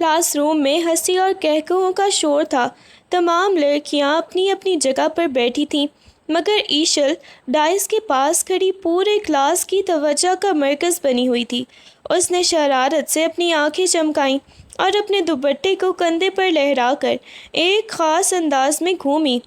Class room میں ہنسی اور کہکہوں کا شور تھا۔ تمام لڑکیاں اپنی اپنی جگہ پر بیٹھی تھیں، مگر ایشل ڈائس کے پاس کھڑی پورے کلاس کی توجہ کا مرکز بنی ہوئی تھی۔ اس نے شرارت سے اپنی آنکھیں چمکائیں اور اپنے دوپٹے کو کندھے پر لہرا کر ایک خاص انداز میں گھومی۔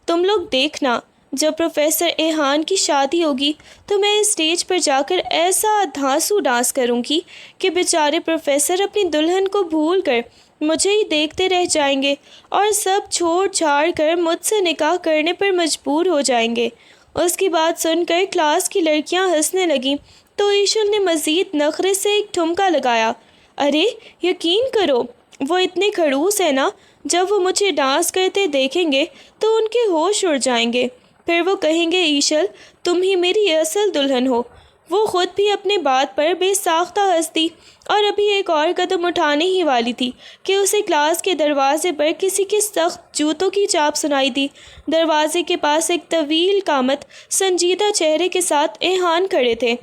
تم لوگ دیکھنا، جب پروفیسر ایہان کی شادی ہوگی تو میں اسٹیج پر جا کر ایسا دھانسو ڈانس کروں گی کہ بیچارے پروفیسر اپنی دلہن کو بھول کر مجھے ہی دیکھتے رہ جائیں گے اور سب چھوڑ چھاڑ کر مجھ سے نکاح کرنے پر مجبور ہو جائیں گے۔ اس کی بات سن کر کلاس کی لڑکیاں ہنسنے لگیں تو ایشل نے مزید نخرے سے ایک ٹھمکا لگایا۔ ارے یقین کرو، وہ اتنے خڑوس ہیں نا، جب وہ مجھے ڈانس کرتے دیکھیں گے تو ان کے ہوش اڑ جائیں گے۔ پھر وہ کہیں گے ایشل تم ہی میری اصل دلہن ہو۔ وہ خود بھی اپنے بات پر بے ساختہ ہنس دی اور ابھی ایک اور قدم اٹھانے ہی والی تھی کہ اسے کلاس کے دروازے پر کسی کے سخت جوتوں کی چاپ سنائی دی۔ دروازے کے پاس ایک طویل قامت سنجیدہ چہرے کے ساتھ ایہان کھڑے تھے،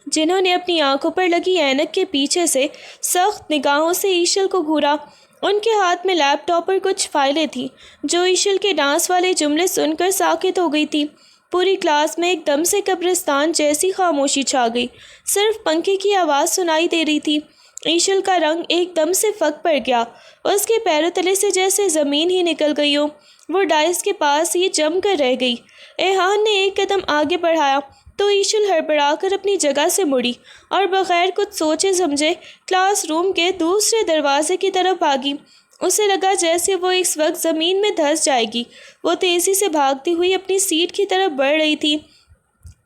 جنہوں نے اپنی آنکھوں پر لگی اینک کے پیچھے سے سخت نگاہوں سے ایشل کو گھورا۔ ان کے ہاتھ میں لیپ ٹاپ پر کچھ فائلیں تھیں جو ایشل کے ڈانس والے جملے سن کر ساکت ہو گئی تھی۔ پوری کلاس میں ایک دم سے قبرستان جیسی خاموشی چھا گئی، صرف پنکھے کی آواز سنائی دے رہی تھی۔ ایشل کا رنگ ایک دم سے پھک پڑ گیا، اس کے پیروں تلے سے جیسے زمین ہی نکل گئی ہو۔ وہ ڈائس کے پاس ہی جم کر رہ گئی۔ ایہان نے ایک قدم آگے بڑھایا تو ایشل ہڑبڑا کر اپنی جگہ سے مڑی اور بغیر کچھ سوچے سمجھے کلاس روم کے دوسرے دروازے کی طرف بھاگی۔ اسے لگا جیسے وہ اس وقت زمین میں دھنس جائے گی۔ وہ تیزی سے بھاگتی ہوئی اپنی سیٹ کی طرف بڑھ رہی تھی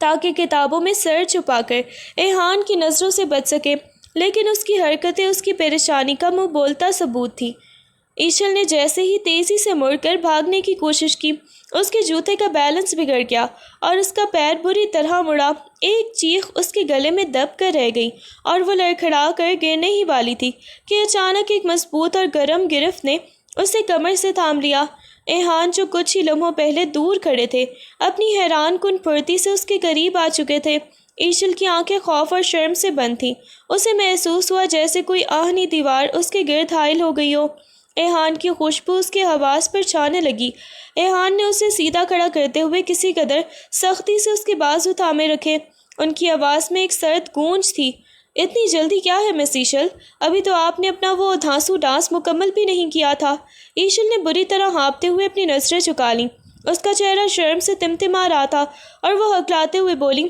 تاکہ کتابوں میں سر چھپا کر ایہان کی نظروں سے بچ سکے، لیکن اس کی حرکتیں اس کی پریشانی کا منہ بولتا ثبوت تھی۔ ایشل نے جیسے ہی تیزی سے مڑ کر بھاگنے کی کوشش کی، اس کے جوتے کا بیلنس بگڑ گیا اور اس کا پیر بری طرح مڑا۔ ایک چیخ اس کے گلے میں دب کر رہ گئی اور وہ لڑکھڑا کر گرنے ہی والی تھی کہ اچانک ایک مضبوط اور گرم گرفت نے اسے کمر سے تھام لیا۔ ایہان جو کچھ ہی لمحوں پہلے دور کھڑے تھے، اپنی حیران کن پھرتی سے اس کے قریب آ چکے تھے۔ ایشل کی آنکھیں خوف اور شرم سے بند تھیں۔ اسے محسوس ہوا جیسے کوئی آہنی دیوار اس کے گرد حائل ہو گئی ہو۔ ایہان کی خوشبو اس کے حواس پر چھانے لگی۔ ایہان نے اسے سیدھا کھڑا کرتے ہوئے کسی قدر سختی سے اس کے بازو تھامے رکھے۔ ان کی آواز میں ایک سرد گونج تھی۔ اتنی جلدی کیا ہے مس ایشل؟ ابھی تو آپ نے اپنا وہ دھانسو ڈانس مکمل بھی نہیں کیا تھا۔ ایشل نے بری طرح ہانپتے ہوئے اپنی نظریں جھکا لیں۔ اس کا چہرہ شرم سے تمتما رہا تھا اور وہ ہکلاتے ہوئے بولی،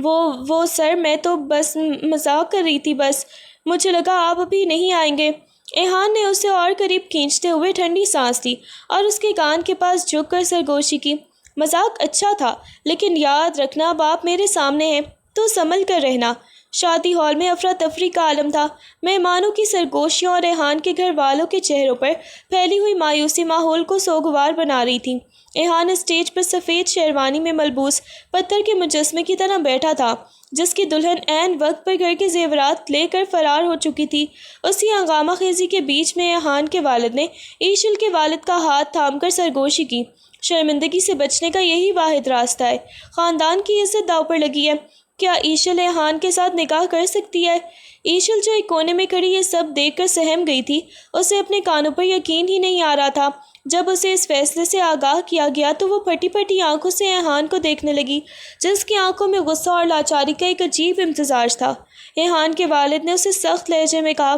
وہ سر، میں تو بس مذاق کر رہی تھی، بس مجھے لگا آپ ابھی نہیں آئیں گے۔ ایہان نے اسے اور قریب کھینچتے ہوئے ٹھنڈی سانس لی اور اس کے کان کے پاس جھک کر سرگوشی کی۔ مذاق اچھا تھا، لیکن یاد رکھنا اب آپ میرے سامنے ہیں تو سنبھل کر رہنا۔ شادی ہال میں افراتفری کا عالم تھا۔ مہمانوں کی سرگوشیوں اور ایہان کے گھر والوں کے چہروں پر پھیلی ہوئی مایوسی ماحول کو سوگوار بنا رہی تھی۔ ایہان اسٹیج پر سفید شیروانی میں ملبوس پتھر کے مجسمے کی طرح بیٹھا تھا، جس کی دلہن عین وقت پر گھر کے زیورات لے کر فرار ہو چکی تھی۔ اسی ہنگامہ خیزی کے بیچ میں ایہان کے والد نے ایشل کے والد کا ہاتھ تھام کر سرگوشی کی۔ شرمندگی سے بچنے کا یہی واحد راستہ ہے۔ خاندان کی عزت داؤ پر لگی ہے۔ کیا ایشل ایہان کے ساتھ نکاح کر سکتی ہے؟ ایشل جو ایک کونے میں کھڑی یہ سب دیکھ کر سہم گئی تھی۔ اسے اپنے کانوں پر یقین ہی نہیں آ رہا تھا۔ جب اسے اس فیصلے سے آگاہ کیا گیا تو وہ پھٹی پھٹی آنکھوں سے ایہان کو دیکھنے لگی، جس کی آنکھوں میں غصہ اور لاچاری کا ایک عجیب امتزاج تھا۔ ایہان کے والد نے اسے سخت لہجے میں کہا،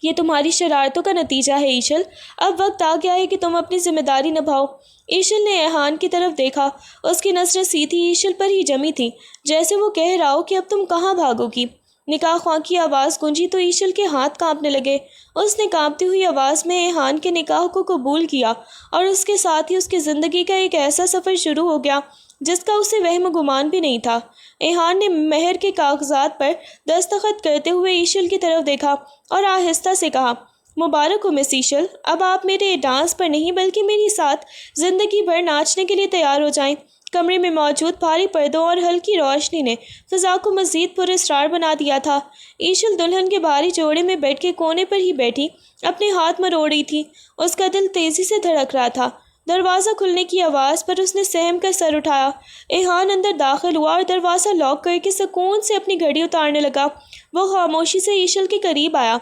یہ تمہاری شرارتوں کا نتیجہ ہے ایشل۔ اب وقت آ گیا ہے کہ تم اپنی ذمہ داری نبھاؤ۔ ایشل نے ایہان کی طرف دیکھا۔ اس کی نظریں سیدھی ایشل پر ہی جمی تھیں، جیسے وہ کہہ رہا ہو کہ اب تم کہاں بھاگو گی۔ نکاح خواہ کی آواز گونجی تو ایشل کے ہاتھ کانپنے لگے۔ اس نے کانپتی ہوئی آواز میں ایہان کے نکاح کو قبول کیا اور اس کے ساتھ ہی اس کی زندگی کا ایک ایسا سفر شروع ہو گیا جس کا اسے وہم و گمان بھی نہیں تھا۔ ایہان نے مہر کے کاغذات پر دستخط کرتے ہوئے ایشل کی طرف دیکھا اور آہستہ سے کہا، مبارک ہو مس ایشل، اب آپ میرے ڈانس پر نہیں بلکہ میری ساتھ زندگی بھر ناچنے کے لیے تیار ہو جائیں۔ کمرے میں موجود بھاری پردوں اور ہلکی روشنی نے فضا کو مزید پراسرار بنا دیا تھا۔ ایشل دلہن کے بھاری جوڑے میں بیٹھ کے کونے پر ہی بیٹھی اپنے ہاتھ مروڑ رہی تھی۔ اس کا دل تیزی سے دھڑک رہا تھا۔ دروازہ کھلنے کی آواز پر اس نے سہم کر سر اٹھایا۔ ایہان اندر داخل ہوا اور دروازہ لاک کر کے سکون سے اپنی گھڑی اتارنے لگا۔ وہ خاموشی سے ایشل کے قریب آیا،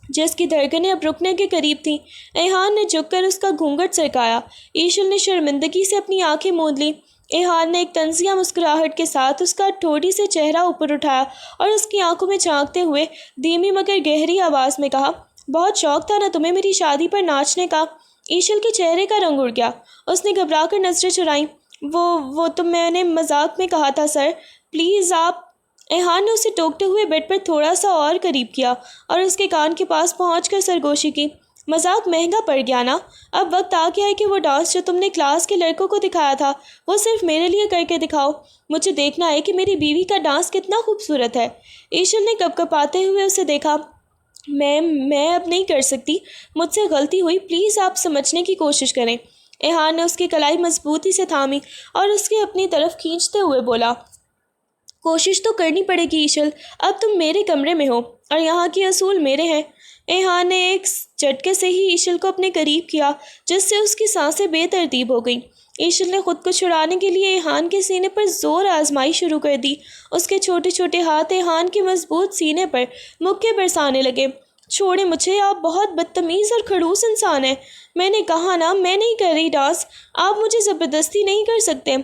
جس کی دھڑکنیں اب رکنے کے قریب تھیں۔ ایحان نے جھک کر اس کا گھونگھٹ سرکایا۔ ایشل نے شرمندگی سے اپنی آنکھیں موند لیں۔ ایحان نے ایک طنزیہ مسکراہٹ کے ساتھ اس کا ٹھوڑی سے چہرہ اوپر اٹھایا اور اس کی آنکھوں میں جھانکتے ہوئے دھیمی مگر گہری آواز میں کہا، بہت شوق تھا نا تمہیں میری شادی پر ناچنے کا؟ ایشل کے چہرے کا رنگ اڑ گیا۔ اس نے گھبرا کر نظریں چرائیں۔ وہ تو میں نے مذاق میں کہا تھا سر، پلیز آپ۔ ایحان نے اسے ٹوکتے ہوئے بیڈ پر تھوڑا سا اور قریب کیا اور اس کے کان کے پاس پہنچ کر سرگوشی کی۔ مذاق مہنگا پڑ گیا نا؟ اب وقت آ گیا ہے کہ وہ ڈانس جو تم نے کلاس کے لڑکوں کو دکھایا تھا وہ صرف میرے لیے کر کے دکھاؤ۔ مجھے دیکھنا ہے کہ میری بیوی کا ڈانس کتنا خوبصورت ہے۔ ایشل نے کپ کپاتے ہوئے اسے دیکھا۔ میں اب نہیں کر سکتی، مجھ سے غلطی ہوئی، پلیز آپ سمجھنے کی کوشش کریں۔ ایحان نے اس کی کلائی مضبوطی سے تھامی اور اس کے اپنی طرف کھینچتے ہوئے بولا، کوشش تو کرنی پڑے گی ایشل، اب تم میرے کمرے میں ہو اور یہاں کے اصول میرے ہیں۔ ایحان نے ایک جھٹکے سے ہی ایشل کو اپنے قریب کیا جس سے اس کی سانسیں بے ترتیب ہو گئیں۔ ایشل نے خود کو چھڑانے کے لیے ایحان کے سینے پر زور آزمائی شروع کر دی۔ اس کے چھوٹے چھوٹے ہاتھ ایحان کے مضبوط سینے پر مکے برسانے لگے۔ چھوڑیں مجھے، آپ بہت بدتمیز اور کھڑوس انسان ہیں۔ میں نے کہا نا میں نہیں کر رہی ڈانس، آپ مجھے زبردستی نہیں کر سکتے۔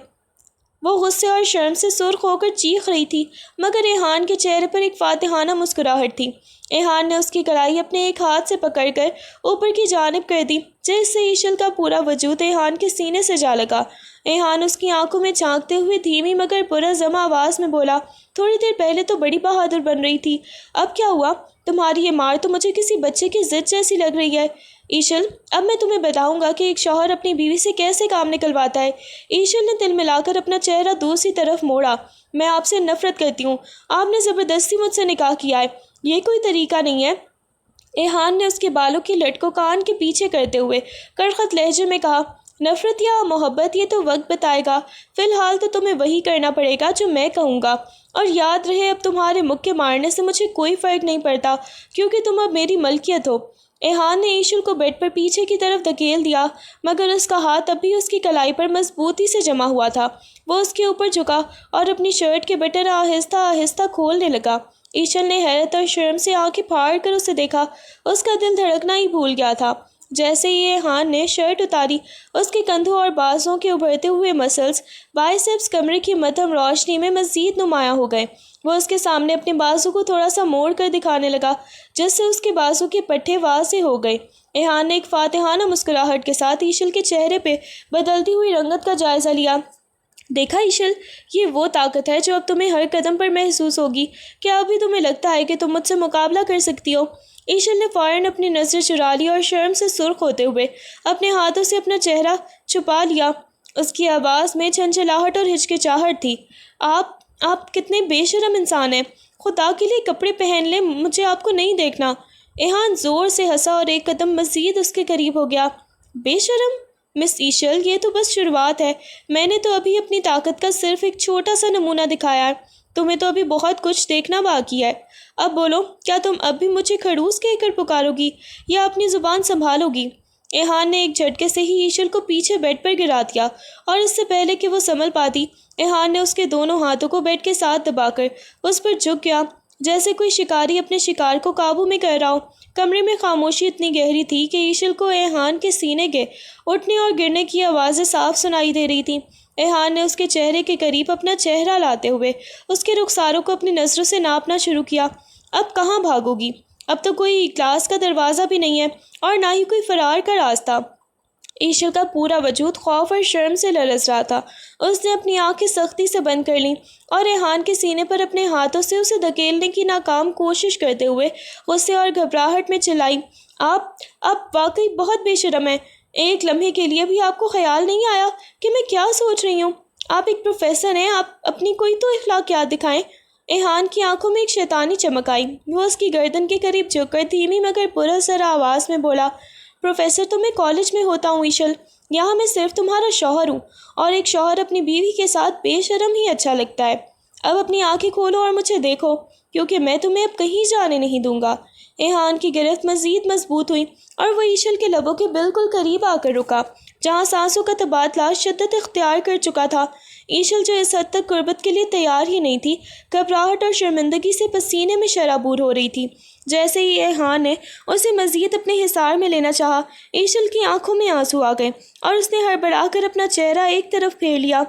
وہ غصے اور شرم سے سرخ ہو کر چیخ رہی تھی مگر ایحان کے چہرے پر ایک فاتحانہ مسکراہٹ تھی۔ ایحان نے اس کی کلائی اپنے ایک ہاتھ سے پکڑ کر اوپر کی جانب کر دی جس سے ایشل کا پورا وجود ایحان کے سینے سے جا لگا۔ ایحان اس کی آنکھوں میں جھانکتے ہوئے دھیمی مگر پرعزم آواز میں بولا، تھوڑی دیر پہلے تو بڑی بہادر بن رہی تھی، اب کیا ہوا؟ تمہاری یہ مار تو مجھے کسی بچے کی ضد جیسی لگ رہی ہے۔ ایشل، اب میں تمہیں بتاؤں گا کہ ایک شوہر اپنی بیوی سے کیسے کام نکلواتا ہے۔ ایشل نے دل ملا کر اپنا چہرہ دوسری طرف موڑا۔ میں آپ سے نفرت کرتی ہوں، آپ نے زبردستی مجھ سے نکاح کیا ہے، یہ کوئی طریقہ نہیں ہے۔ ایحان نے اس کے بالوں کی لٹ کو کان کے پیچھے کرتے ہوئے کڑخت لہجے میں کہا، نفرت یا محبت یہ تو وقت بتائے گا، فی الحال تو تمہیں وہی کرنا پڑے گا جو میں کہوں گا، اور یاد رہے اب تمہارے مکے مارنے سے مجھے کوئی فرق نہیں پڑتا کیونکہ تم اب میری ملکیت ہو۔ ایحان نے ایشل کو بیڈ پر پیچھے کی طرف دھکیل دیا مگر اس کا ہاتھ اب بھی اس کی کلائی پر مضبوطی سے جمع ہوا تھا۔ وہ اس کے اوپر جھکا اور اپنی شرٹ کے بٹن آہستہ آہستہ کھولنے لگا۔ ایشل نے حیرت اور شرم سے آنکھیں پھاڑ کر اسے دیکھا۔ اس کا دل دھڑکنا ہی بھول گیا تھا۔ جیسے ہی ایحان نے شرٹ اتاری، اس کے کندھوں اور بازوں کے ابھرتے ہوئے مسلز بائسیپس کمرے کی مدھم روشنی میں مزید نمایاں ہو گئے۔ وہ اس کے سامنے اپنے بازو کو تھوڑا سا موڑ کر دکھانے لگا جس سے اس کے بازو کے پٹھے واضح ہو گئے۔ ایحان نے ایک فاتحانہ مسکراہٹ کے ساتھ ایشل کے چہرے پہ بدلتی ہوئی رنگت کا جائزہ لیا۔ دیکھا ایشل، یہ وہ طاقت ہے جو اب تمہیں ہر قدم پر محسوس ہوگی۔ کیا ابھی تمہیں لگتا ہے کہ تم مجھ سے مقابلہ کر سکتی ہو؟ ایشل نے فوراً اپنی نظریں چرا لی اور شرم سے سرخ ہوتے ہوئے اپنے ہاتھوں سے اپنا چہرہ چھپا لیا۔ اس کی آواز میں جھنجھلاہٹ اور ہچکچاہٹ تھی۔ آپ کتنے بے شرم انسان ہیں، خدا کے لیے کپڑے پہن لیں، مجھے آپ کو نہیں دیکھنا۔ ایحان زور سے ہنسا اور ایک قدم مزید اس کے قریب ہو گیا۔ بے شرم؟ مس ایشل، یہ تو بس شروعات ہے، میں نے تو ابھی اپنی طاقت کا صرف ایک چھوٹا سا نمونہ دکھایا ہے، تمہیں تو ابھی بہت کچھ دیکھنا باقی ہے۔ اب بولو، کیا تم اب بھی مجھے کھڑوس کہہ کر پکارو گی یا اپنی زبان سنبھالو گی؟ ایحان نے ایک جھٹکے سے ہی ایشل کو پیچھے بیڈ پر گرا دیا اور اس سے پہلے کہ وہ سنبھل پاتی، ایحان نے اس کے دونوں ہاتھوں کو بیڈ کے ساتھ دبا کر اس پر جھک گیا جیسے کوئی شکاری اپنے شکار کو قابو میں کر رہا ہو۔ کمرے میں خاموشی اتنی گہری تھی کہ ایشل کو ایحان کے سینے کے اٹھنے اور گرنے کی آوازیں صاف سنائی دے رہی تھیں۔ ایحان نے اس کے چہرے کے قریب اپنا چہرہ لاتے ہوئے اس کے رخساروں کو اپنی نظروں سے ناپنا شروع کیا۔ اب کہاں بھاگو گی؟ اب تو کوئی کلاس کا دروازہ بھی نہیں ہے اور نہ ہی کوئی فرار کا راستہ۔ ایشل کا پورا وجود خوف اور شرم سے لرز رہا تھا۔ اس نے اپنی آنکھیں سختی سے بند کر لیں اور ایحان کے سینے پر اپنے ہاتھوں سے اسے دھکیلنے کی ناکام کوشش کرتے ہوئے غصے اور گھبراہٹ میں چلائی، آپ واقعی بہت بے شرم ہیں۔ ایک لمحے کے لیے بھی آپ کو خیال نہیں آیا کہ میں کیا سوچ رہی ہوں؟ آپ ایک پروفیسر ہیں، آپ اپنی کوئی تو اخلاقیات دکھائیں۔ ایحان کی آنکھوں میں ایک شیطانی چمک آئی۔ وہ اس کی گردن کے قریب جھک کر دھیمی مگر پراسرار آواز میں بولا، پروفیسر تو میں کالج میں ہوتا ہوں ایشل، یہاں میں صرف تمہارا شوہر ہوں، اور ایک شوہر اپنی بیوی کے ساتھ بے شرم ہی اچھا لگتا ہے۔ اب اپنی آنکھیں کھولو اور مجھے دیکھو کیونکہ میں تمہیں اب کہیں جانے نہیں دوں گا۔ ایحان کی گرفت مزید مضبوط ہوئی اور وہ ایشل کے لبوں کے بالکل قریب آ کر رکا جہاں سانسوں کا تبادلہ شدت اختیار کر چکا تھا۔ ایشل جو اس حد تک قربت کے لیے تیار ہی نہیں تھی، گھبراہٹ اور شرمندگی سے پسینے میں شرابور ہو رہی تھی۔ جیسے ہی ایحان نے اسے مزید اپنے حصار میں لینا چاہا، ایشل کی آنکھوں میں آنسو آ گئے اور اس نے ہڑبڑا کر اپنا چہرہ ایک طرف پھیر لیا۔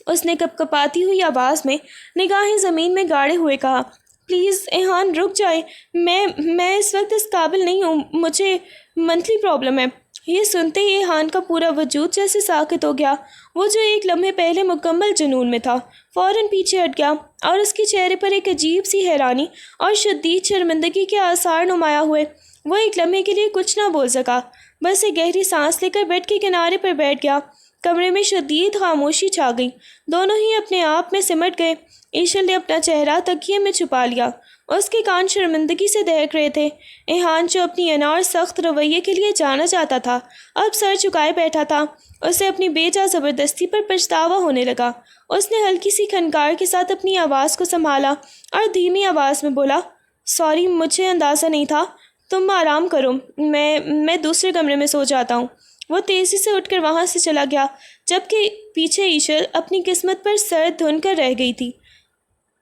اس نے کپ کپاتی ہوئی آواز میں نگاہیں زمین میں گاڑے ہوئے کہا، پلیز ایحان رک جائے، میں اس وقت اس قابل نہیں ہوں، مجھے منتھلی پرابلم ہے۔ یہ سنتے ہی ایحان کا پورا وجود جیسے ساکت ہو گیا۔ وہ جو ایک لمحے پہلے مکمل جنون میں تھا فوراً پیچھے ہٹ گیا اور اس کے چہرے پر ایک عجیب سی حیرانی اور شدید شرمندگی کے آثار نمایاں ہوئے۔ وہ ایک لمحے کے لیے کچھ نہ بول سکا، بس ایک گہری سانس لے کر بیڈ کے کنارے پر بیٹھ گیا۔ کمرے میں شدید خاموشی چھا گئی، دونوں ہی اپنے آپ میں سمٹ گئے۔ ایشل نے اپنا چہرہ تکیے میں چھپا لیا، اس کے کان شرمندگی سے دہک رہے تھے۔ ایحان جو اپنی انا اور سخت رویے کے لیے جانا جاتا تھا اب سر جھکائے بیٹھا تھا۔ اسے اپنی بے جا زبردستی پر پچھتاوا ہونے لگا۔ اس نے ہلکی سی کھنکار کے ساتھ اپنی آواز کو سنبھالا اور دھیمی آواز میں بولا، سوری، مجھے اندازہ نہیں تھا، تم آرام کرو، میں دوسرے کمرے میں سو جاتا ہوں۔ وہ تیزی سے اٹھ کر وہاں سے چلا گیا، جبکہ پیچھے ایشل اپنی قسمت پر سر دھن کر رہ گئی تھی۔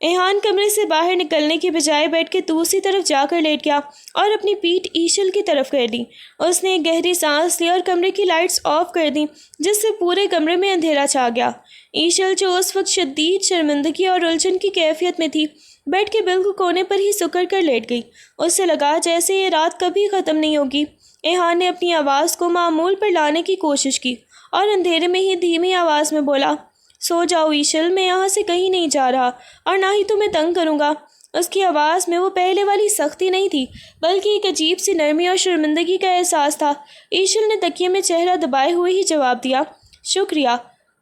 ایحان کمرے سے باہر نکلنے کے بجائے بیٹھ کے دوسری طرف جا کر لیٹ گیا اور اپنی پیٹھ ایشل کی طرف کر لی۔ اس نے ایک گہری سانس لی اور کمرے کی لائٹس آف کر دیں، جس سے پورے کمرے میں اندھیرا چھا گیا۔ ایشل جو اس وقت شدید شرمندگی اور الجھن کی کیفیت میں تھی، بیڈ کے بالکل کونے پر ہی سکڑ کر لیٹ گئی۔ اسے لگا جیسے یہ رات کبھی ختم نہیں ہوگی۔ ایحان نے اپنی آواز کو معمول پر لانے کی کوشش کی اور اندھیرے میں ہی دھیمی آواز میں بولا، سو جاؤ ایشل، میں یہاں سے کہیں نہیں جا رہا اور نہ ہی تمہیں تنگ کروں گا۔ اس کی آواز میں وہ پہلے والی سختی نہیں تھی، بلکہ ایک عجیب سی نرمی اور شرمندگی کا احساس تھا۔ ایشل نے تکیے میں چہرہ دبائے ہوئے ہی جواب دیا، شکریہ۔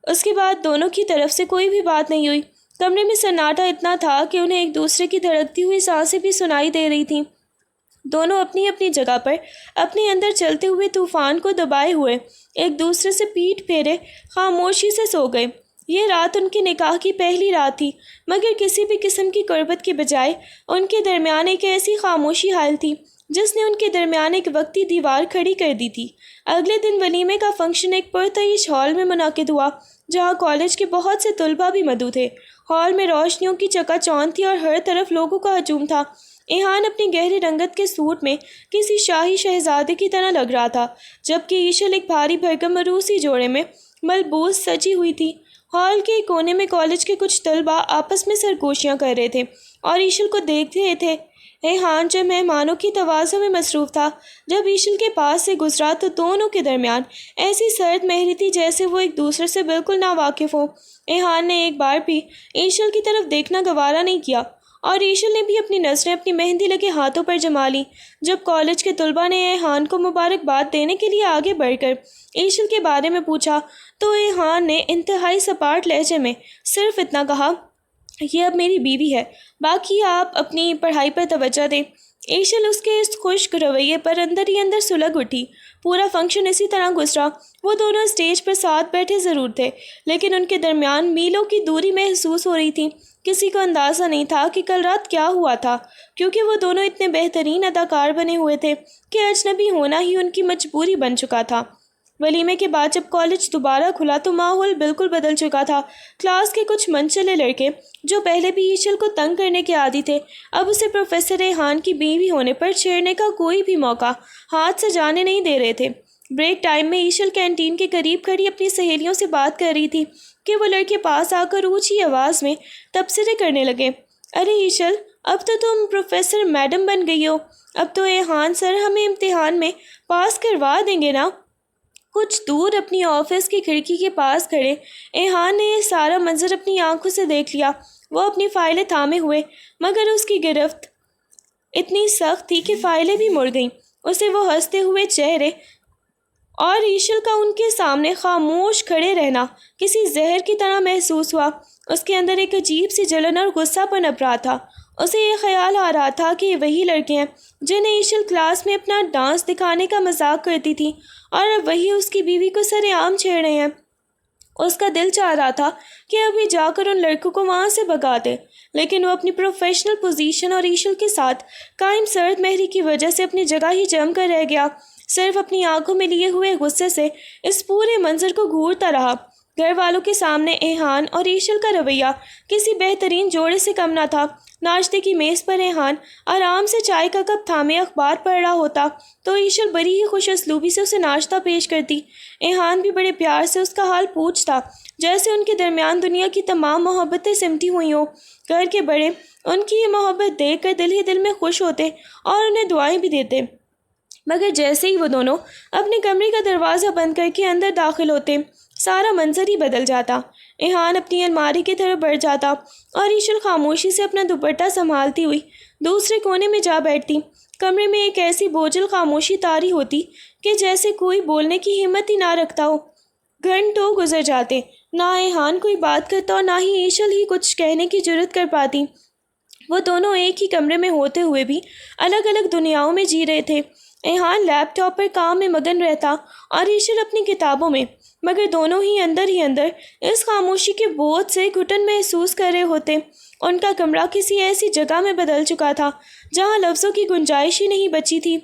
اس کے بعد دونوں کی طرف سے کوئی بھی بات نہیں ہوئی۔ کمرے میں سناٹا اتنا تھا کہ انہیں ایک دوسرے کی دھڑکتی ہوئی سانسیں بھی سنائی دے رہی تھیں۔ دونوں اپنی اپنی جگہ پر اپنے اندر چلتے ہوئے طوفان کو دبائے ہوئے ایک دوسرے سے پیٹھ پھیرے خاموشی سے سو گئے۔ یہ رات ان کے نکاح کی پہلی رات تھی، مگر کسی بھی قسم کی قربت کے بجائے ان کے درمیان ایک ایسی خاموشی حائل تھی جس نے ان کے درمیان ایک وقتی دیوار کھڑی کر دی تھی۔ اگلے دن ولیمے کا فنکشن ایک پرتعیش ہال میں منعقد ہوا، جہاں کالج کے بہت سے طلباء بھی مدعو تھے۔ ہال میں روشنیوں کی چکا چوند تھی اور ہر طرف لوگوں کا ہجوم تھا۔ ایحان اپنی گہری رنگت کے سوٹ میں کسی شاہی شہزادے کی طرح لگ رہا تھا، جبکہ ایشل ایک بھاری بھرکم عروسی جوڑے میں ملبوس سجی ہوئی تھی۔ ہال کے ایک کونے میں کالج کے کچھ طلباء آپس میں سرگوشیاں کر رہے تھے اور ایشل کو دیکھ رہے تھے۔ ایحان جو مہمانوں کی توازوں میں مصروف تھا، جب ایشل کے پاس سے گزرا تو دونوں کے درمیان ایسی سرد مہری تھی جیسے وہ ایک دوسرے سے بالکل ناواقف ہوں۔ ایحان نے ایک بار بھی ایشل کی طرف دیکھنا گوارا نہیں کیا اور ایشل نے بھی اپنی نظریں اپنی مہندی لگے ہاتھوں پر جما لیں۔ جب کالج کے طلباء نے ایحان کو مبارکباد دینے کے لیے آگے بڑھ کر ایشل کے بارے میں پوچھا تو ایحان نے انتہائی سپاٹ لہجے میں صرف اتنا کہا، یہ اب میری بیوی ہے، باقی آپ اپنی پڑھائی پر توجہ دیں۔ ایشل اس کے اس خشک رویے پر اندر ہی اندر سلگ اٹھی۔ پورا فنکشن اسی طرح گزرا۔ وہ دونوں اسٹیج پر ساتھ بیٹھے ضرور تھے، لیکن ان کے درمیان میلوں کی دوری محسوس ہو رہی تھی۔ کسی کو اندازہ نہیں تھا کہ کل رات کیا ہوا تھا، کیونکہ وہ دونوں اتنے بہترین اداکار بنے ہوئے تھے کہ اجنبی ہونا ہی ان کی مجبوری بن چکا تھا۔ ولیمے کے بعد جب کالج دوبارہ کھلا تو ماحول بالکل بدل چکا تھا۔ کلاس کے کچھ منچلے لڑکے جو پہلے بھی ایشل کو تنگ کرنے کے عادی تھے، اب اسے پروفیسر ایحان کی بیوی ہونے پر چھیڑنے کا کوئی بھی موقع ہاتھ سے جانے نہیں دے رہے تھے۔ بریک ٹائم میں ایشل کینٹین کے قریب کھڑی اپنی سہیلیوں سے بات کر رہی تھی کہ وہ لڑکے پاس آ کر اونچی آواز میں تبصرے کرنے لگے، ارے ایشل، اب تو تم پروفیسر میڈم بن گئی ہو، اب تو ایحان سر ہمیں امتحان میں پاس کروا دیں گے نا۔ کچھ دور اپنی آفس کی کھڑکی کے پاس کھڑے ایحان نے یہ سارا منظر اپنی آنکھوں سے دیکھ لیا۔ وہ اپنی فائلیں تھامے ہوئے، مگر اس کی گرفت اتنی سخت تھی کہ فائلیں بھی مڑ گئیں۔ اسے وہ ہنستے ہوئے چہرے اور ایشل کا ان کے سامنے خاموش کھڑے رہنا کسی زہر کی طرح محسوس ہوا۔ اس کے اندر ایک عجیب سی جلن اور غصہ پنپ رہا تھا۔ اسے یہ خیال آ رہا تھا کہ یہ وہی لڑکے ہیں جنہیں ایشل کلاس میں اپنا ڈانس دکھانے کا مذاق کرتی تھی، اور اب وہی اس کی بیوی کو سر عام چھیڑ رہے ہیں۔ اس کا دل چاہ رہا تھا کہ ابھی جا کر ان لڑکوں کو وہاں سے بھگا دے، لیکن وہ اپنی پروفیشنل پوزیشن اور ایشل کے ساتھ قائم سرد مہری کی وجہ سے اپنی جگہ ہی جم کر رہ گیا۔ صرف اپنی آنکھوں میں لیے ہوئے غصے سے اس پورے منظر کو گھورتا رہا۔ گھر والوں کے سامنے ایحان اور ایشل کا رویہ کسی بہترین جوڑے سے کم نہ تھا۔ ناشتے کی میز پر ایحان آرام سے چائے کا کپ تھامے اخبار پڑھ رہا ہوتا تو ایشل بڑی ہی خوش اسلوبی سے اسے ناشتہ پیش کرتی۔ ایحان بھی بڑے پیار سے اس کا حال پوچھتا، جیسے ان کے درمیان دنیا کی تمام محبتیں سمٹی ہوئی ہوں۔ گھر کے بڑے ان کی یہ محبت دیکھ کر دل ہی دل میں خوش ہوتے اور انہیں دعائیں بھی دیتے، مگر جیسے ہی وہ دونوں اپنے کمرے کا دروازہ بند کر کے اندر داخل ہوتے، سارا منظر ہی بدل جاتا۔ ایحان اپنی الماری کی طرف بڑھ جاتا اور ایشل خاموشی سے اپنا دوپٹہ سنبھالتی ہوئی دوسرے کونے میں جا بیٹھتی۔ کمرے میں ایک ایسی بوجھل خاموشی طاری ہوتی کہ جیسے کوئی بولنے کی ہمت ہی نہ رکھتا ہو۔ گھنٹوں گزر جاتے، نہ ایحان کوئی بات کرتا اور نہ ہی ایشل ہی کچھ کہنے کی جرأت کر پاتی۔ وہ دونوں ایک ہی کمرے میں ہوتے ہوئے بھی الگ الگ دنیاؤں میں جی رہے تھے۔ ایحان لیپ ٹاپ پر کام میں مگن رہتا اور ایشل اپنی کتابوں میں، مگر دونوں ہی اندر اس خاموشی کے بوجھ سے گھٹن محسوس کر رہے ہوتے۔ ان کا کمرہ کسی ایسی جگہ میں بدل چکا تھا جہاں لفظوں کی گنجائش ہی نہیں بچی تھی۔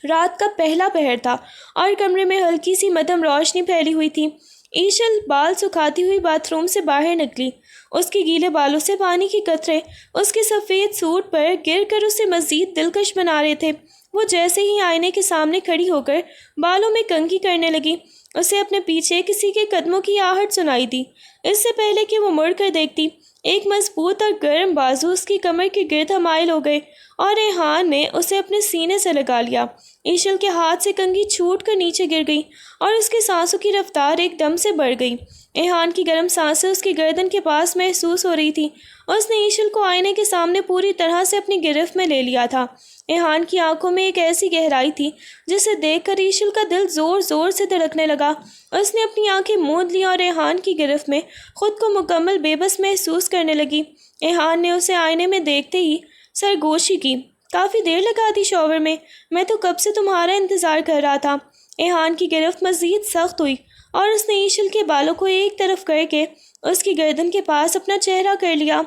رات کا پہلا پہر تھا اور کمرے میں ہلکی سی مدھم روشنی پھیلی ہوئی تھی۔ ایشل بال سکھاتی ہوئی باتھ روم سے باہر نکلی۔ اس کے گیلے بالوں سے پانی کے قطرے اس کے سفید سوٹ پر گر کر اسے مزید دلکش بنا رہے تھے۔ وہ جیسے ہی آئینے کے سامنے کھڑی ہو کر بالوں میں کنگھی کرنے لگی، اسے اپنے پیچھے کسی کے قدموں کی آہٹ سنائی دی۔ اس سے پہلے کہ وہ مڑ کر دیکھتی، ایک مضبوط اور گرم بازو اس کی کمر کے گرد حمائل ہو گئے اور ایحان نے اسے اپنے سینے سے لگا لیا۔ ایشل کے ہاتھ سے کنگھی چھوٹ کر نیچے گر گئی اور اس کے سانسوں کی رفتار ایک دم سے بڑھ گئی۔ ایحان کی گرم سانسیں اس کی گردن کے پاس محسوس ہو رہی تھی۔ اس نے ایشل کو آئینے کے سامنے پوری طرح سے اپنی گرفت میں لے لیا تھا۔ ایحان کی آنکھوں میں ایک ایسی گہرائی تھی جسے دیکھ کر ایشل کا دل زور زور سے دھڑکنے لگا۔ اس نے اپنی آنکھیں موند لی اور ایحان کی گرفت میں خود کو مکمل بے بس محسوس کرنے لگی۔ ایحان نے اسے آئینے میں دیکھتے ہی سرگوشی کی، کافی دیر لگا دی شاور میں تو کب سے تمہارا انتظار کر رہا تھا۔ ایحان کی گرفت مزید سخت ہوئی اور اس نے ایشل کے بالوں کو ایک طرف کر کے اس کی گردن کے پاس اپنا چہرہ کر لیا۔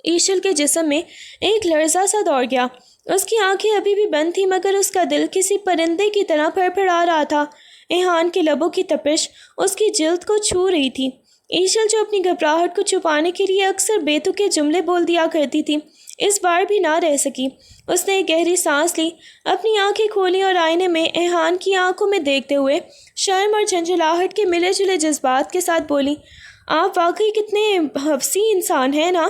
ایشل کے جسم میں ایک لرزہ سا دوڑ گیا۔ اس کی آنکھیں ابھی بھی بند تھیں مگر اس کا دل کسی پرندے کی طرح پھڑ پھڑا رہا تھا۔ ایحان کے لبوں کی تپش اس کی جلد کو چھو رہی تھی۔ ایشل جو اپنی گھبراہٹ کو چھپانے کے لیے اکثر بے تکے جملے بول دیا کرتی تھی، اس بار بھی نہ رہ سکی۔ اس نے ایک گہری سانس لی، اپنی آنکھیں کھولی اور آئینے میں ایحان کی آنکھوں میں دیکھتے ہوئے شرم اور جھنجھلاہٹ کے ملے جلے جذبات کے ساتھ بولی، آپ واقعی کتنے حوثی انسان ہیں نا،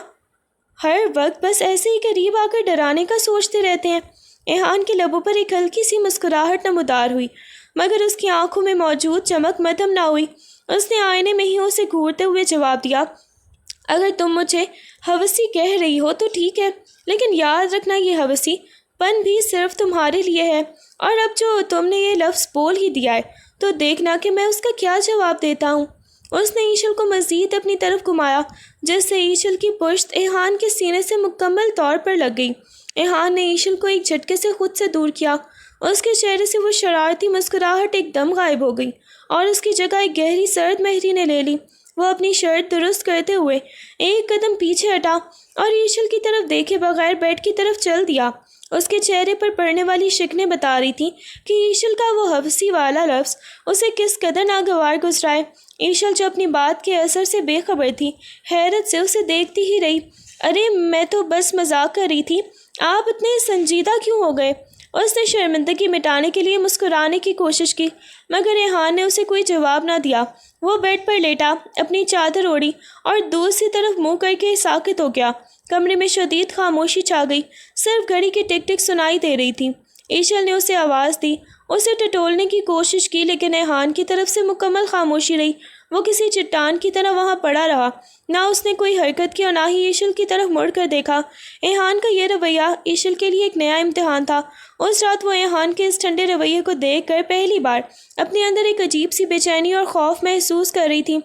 ہر وقت بس ایسے ہی قریب آ کر ڈرانے کا سوچتے رہتے ہیں۔ ایحان کے لبوں پر ایک ہلکی سی مسکراہٹ نمودار ہوئی مگر اس کی آنکھوں میں موجود چمک مدھم نہ ہوئی۔ اس نے آئینے میں ہی اسے گھورتے ہوئے جواب دیا، اگر تم مجھے حوثی کہہ رہی ہو تو ٹھیک ہے، لیکن یاد رکھنا یہ حوثی پن بھی صرف تمہارے لیے ہے، اور اب جو تم نے یہ لفظ بول ہی دیا ہے تو دیکھنا کہ میں اس کا کیا جواب دیتا ہوں۔ اس نے ایشل کو مزید اپنی طرف گھمایا جس سے ایشل کی پشت ایحان کے سینے سے مکمل طور پر لگ گئی۔ ایحان نے ایشل کو ایک جھٹکے سے خود سے دور کیا۔ اس کے چہرے سے وہ شرارتی مسکراہٹ ایک دم غائب ہو گئی اور اس کی جگہ ایک گہری سرد مہری نے لے لی۔ وہ اپنی شرٹ درست کرتے ہوئے ایک قدم پیچھے ہٹا اور ایشل کی طرف دیکھے بغیر بیڈ کی طرف چل دیا۔ اس کے چہرے پر پڑنے والی شکنیں بتا رہی تھیں کہ ایشل کا وہ حوثی والا لفظ اسے کس قدر ناگوار گزرا ہے۔ ایشل جو اپنی بات کے اثر سے بے خبر تھی، حیرت سے اسے دیکھتی ہی رہی۔ ارے میں تو بس مذاق کر رہی تھی، آپ اتنے سنجیدہ کیوں ہو گئے؟ اس نے شرمندگی مٹانے کے لیے مسکرانے کی کوشش کی مگر ایحان نے اسے کوئی جواب نہ دیا۔ وہ بیڈ پر لیٹا، اپنی چادر اوڑھی اور دوسری طرف منہ کر کے ساکت ہو گیا۔ کمرے میں شدید خاموشی چھا گئی، صرف گھڑی کی ٹک ٹک سنائی دے رہی تھی۔ ایشل نے اسے آواز دی، اسے ٹٹولنے کی کوشش کی لیکن ایحان کی طرف سے مکمل خاموشی رہی۔ وہ کسی چٹان کی طرح وہاں پڑا رہا، نہ اس نے کوئی حرکت کی اور نہ ہی ایشل کی طرف مڑ کر دیکھا۔ ایحان کا یہ رویہ ایشل کے لیے ایک نیا امتحان تھا۔ اس رات وہ ایحان کے اس ٹھنڈے رویے کو دیکھ کر پہلی بار اپنے اندر ایک عجیب سی بے چینی اور خوف محسوس کر رہی تھی